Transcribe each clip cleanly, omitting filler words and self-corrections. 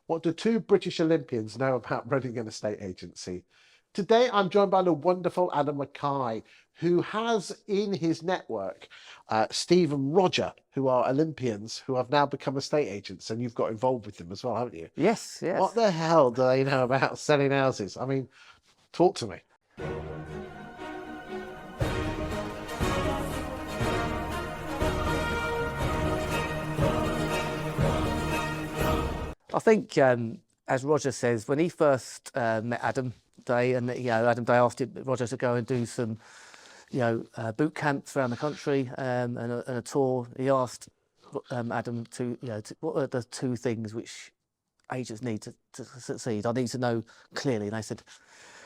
What do two British Olympians know about running an estate agency? Today, I'm joined by the wonderful Adam Mackay, who has in his network Steve and Roger, who are Olympians who have now become estate agents, and you've got involved with them as well, haven't you? Yes, yes. What the hell do they know about selling houses? I mean, talk to me. I think, as Roger says, when he first met Adam Day, and Adam Day asked Roger to go and do some, boot camps around the country and a tour. He asked Adam what are the two things which agents need to succeed? I need to know clearly. And they said,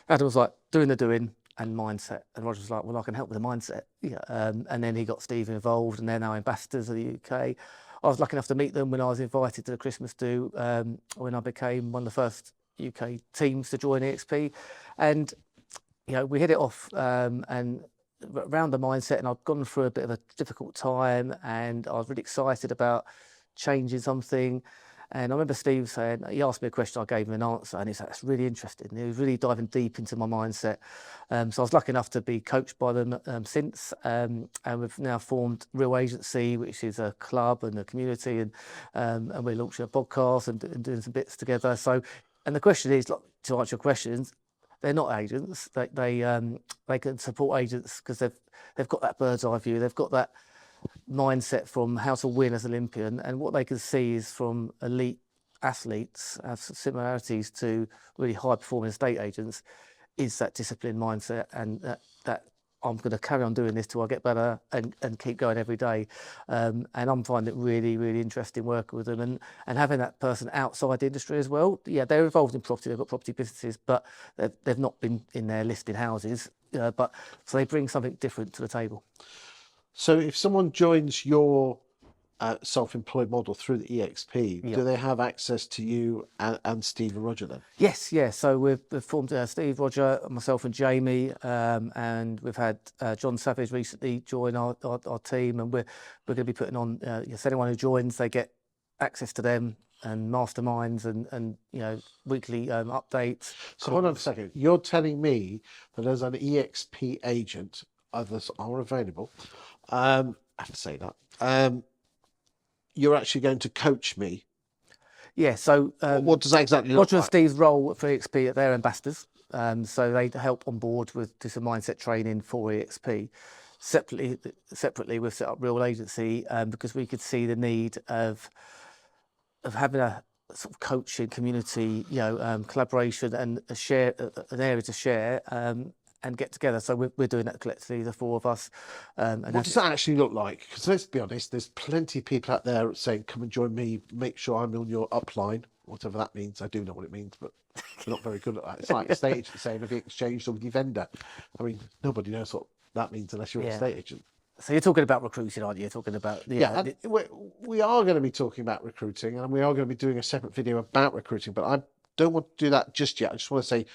Adam was like, doing the doing and mindset. And Roger was like, well, I can help with the mindset. And then he got Steve involved, and they're now ambassadors of the UK. I was lucky enough to meet them when I was invited to the Christmas do, when I became one of the first UK teams to join EXP. And, we hit it off and around the mindset, and I've gone through a bit of a difficult time, and I was really excited about changing something. And I remember Steve saying, he asked me a question, I gave him an answer, and he said, that's really interesting. And he was really diving deep into my mindset. So I was lucky enough to be coached by them since, and we've now formed Real Agency, which is a club and a community, and we're launching a podcast and doing some bits together. So, and the question is, to answer your questions, they're not agents. They can support agents because they've got that bird's eye view. They've got that mindset from how to win as Olympian, and what they can see is from elite athletes have similarities to really high performing estate agents is that disciplined mindset, and that I'm going to carry on doing this till I get better and keep going every day. And I'm finding it really, really interesting working with them and having that person outside the industry as well. Yeah, they're involved in property, they've got property businesses, but they've not been in there listed houses. So they bring something different to the table. So if someone joins your self-employed model through the EXP, do they have access to you and Steve and Roger then? Yes, yeah. So we've formed Steve, Roger, myself and Jamie, and we've had John Savage recently join our team, and we're going to be putting on, so anyone who joins, they get access to them and masterminds and weekly updates. So hold on a second. You're telling me that as an EXP agent, others are available. I have to say that. You're actually going to coach me. Yeah, so what does that exactly look like? Roger and Steve's role for EXP, they're ambassadors. So they help on board with do some mindset training for EXP. Separately, we've set up Real Agency because we could see the need of having a sort of coaching community, collaboration and an area to share. And get together. So we're doing that collectively, the four of us. What does that actually look like? Because let's be honest, there's plenty of people out there saying, come and join me, make sure I'm on your upline, whatever that means. I do know what it means, but we're not very good at that. It's like estate agent saying, have you exchanged with your vendor? I mean, nobody knows what that means unless you're an estate agent. So you're talking about recruiting, aren't you? You're talking about... we are going to be talking about recruiting, and we are going to be doing a separate video about recruiting, but I don't want to do that just yet. I just want to say,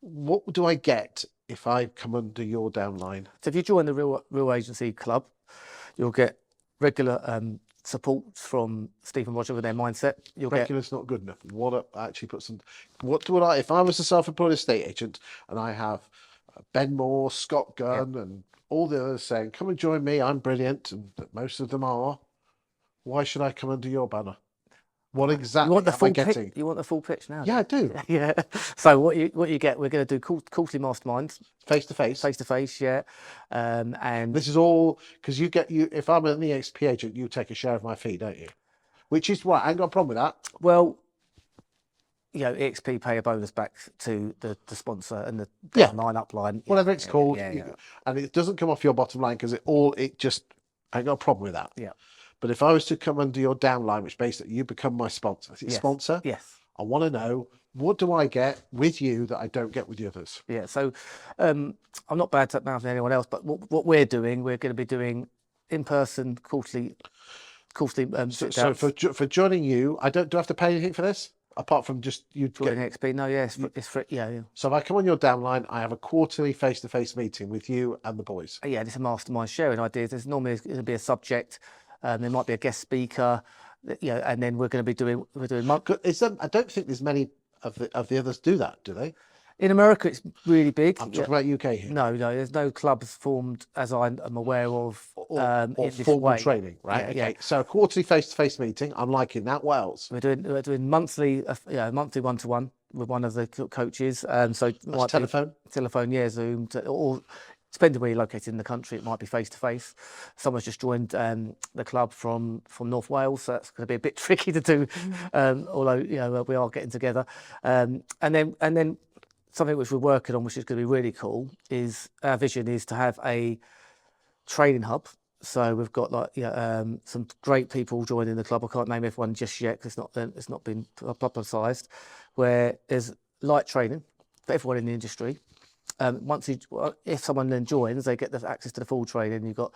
what do I get if I come under your downline? So if you join the Real Agency Club, you'll get regular support from Steve and Roger with their mindset. Regular's not good enough. If I was a self-employed estate agent and I have Ben Moore, Scott Gunn, and all the others saying, come and join me, I'm brilliant, and most of them are, why should I come under your banner? What exactly am I getting? You want the full pitch now? Yeah, I do. Yeah. So what you get, we're going to do quarterly masterminds. Face to face. Face to face, yeah. And this is all because if I'm an EXP agent, you take a share of my fee, don't you? Which is right. I ain't got a problem with that. Well, EXP pay a bonus back to the sponsor and the downline upline. Whatever it's called. And it doesn't come off your bottom line because I ain't got a problem with that. Yeah. But if I was to come under your downline, which basically you become my sponsor, sponsor? Yes. I want to know, what do I get with you that I don't get with the others? Yeah, so I'm not bad at mouthing anyone else, but what we're doing, we're going to be doing in-person quarterly so for joining you, do I have to pay anything for this? Apart from just you joining XP? No, yes, it's free. Yeah. So if I come on your downline, I have a quarterly face-to-face meeting with you and the boys. Yeah, it's a mastermind sharing ideas. There's normally going to be a subject. There might be a guest speaker, and then we're doing month. I don't think there's many of the others do that, do they? In America, it's really big. I'm talking about UK here. No, there's no clubs formed as I'm aware of Or in this formal way. training, right? Yeah, Okay. So a quarterly face-to-face meeting. I'm liking that. What else? We're doing monthly, monthly one-to-one with one of the coaches. So That's telephone. telephone, yeah, Zoom, or depending where you're located in the country, it might be face-to-face. Someone's just joined the club from North Wales, so that's going to be a bit tricky to do. Although we are getting together, and then something which we're working on, which is going to be really cool, is our vision is to have a training hub. So we've got some great people joining the club. I can't name everyone just yet because it's not been publicised. Where there's light training for everyone in the industry. If someone then joins, they get the access to the full training. You've got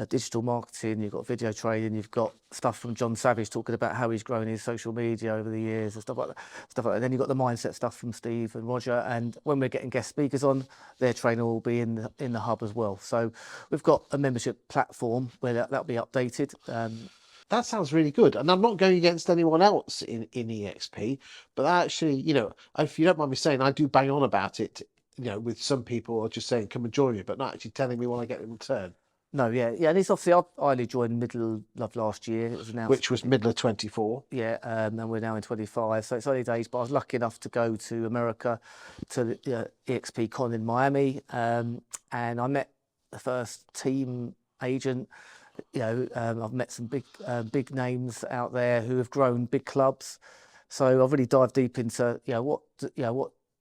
digital marketing, you've got video training, you've got stuff from John Savage talking about how he's grown his social media over the years and stuff like that. And then you've got the mindset stuff from Steve and Roger. And when we're getting guest speakers on, their trainer will be in the hub as well. So we've got a membership platform where that'll be updated. That sounds really good. And I'm not going against anyone else in EXP, but actually, if you don't mind me saying, I do bang on about it, with some people are just saying, come and join me, but not actually telling me what I get in return. No, yeah. And it's obviously, I only joined middle of last year. It was announced. Which was middle of 24. Yeah, and we're now in 25. So it's early days, but I was lucky enough to go to America to the EXP Con in Miami. And I met the first team agent. I've met some big names out there who have grown big clubs. So I've really dived deep into, what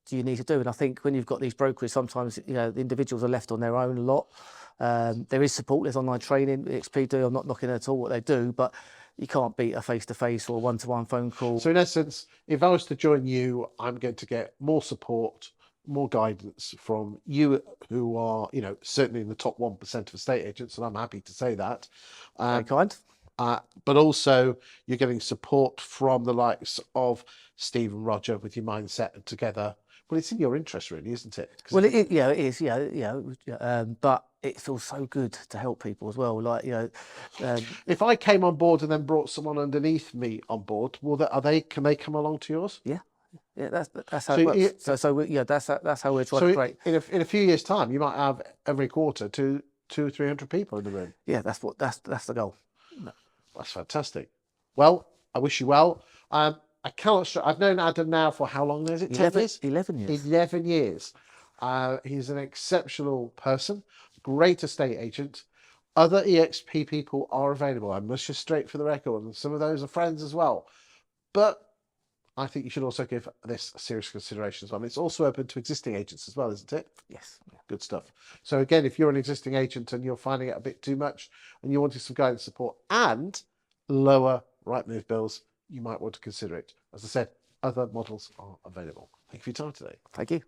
do you need to do? And I think when you've got these brokers, sometimes, the individuals are left on their own a lot. There is support, there's online training, EXP do, I'm not knocking at all what they do, but you can't beat a face-to-face or a one-to-one phone call. So in essence, if I was to join you, I'm going to get more support, more guidance from you who are, certainly in the top 1% of estate agents, and I'm happy to say that. Very kind. But also you're getting support from the likes of Steve and Roger with your mindset together. Well, it's in your interest, really, isn't it? Well, it is. But it feels so good to help people as well. If I came on board and then brought someone underneath me on board, can they come along to yours? Yeah, that's how it works. That's how we're trying to create. In a few years' time, you might have every quarter 200 or 300 people in the room. Yeah, that's the goal. No. That's fantastic. Well, I wish you well. I cannot stress. I've known Adam now for how long is it? 10 years? 11 years. 11 years. He's an exceptional person, great estate agent. Other EXP people are available. I must just straight for the record, and some of those are friends as well. But I think you should also give this a serious consideration as well. And it's also open to existing agents as well, isn't it? Yes. Good stuff. So again, if you're an existing agent and you're finding it a bit too much and you wanted some guidance, support and lower right move bills, you might want to consider it. As I said, other models are available. Thank you for your time today. Thank you.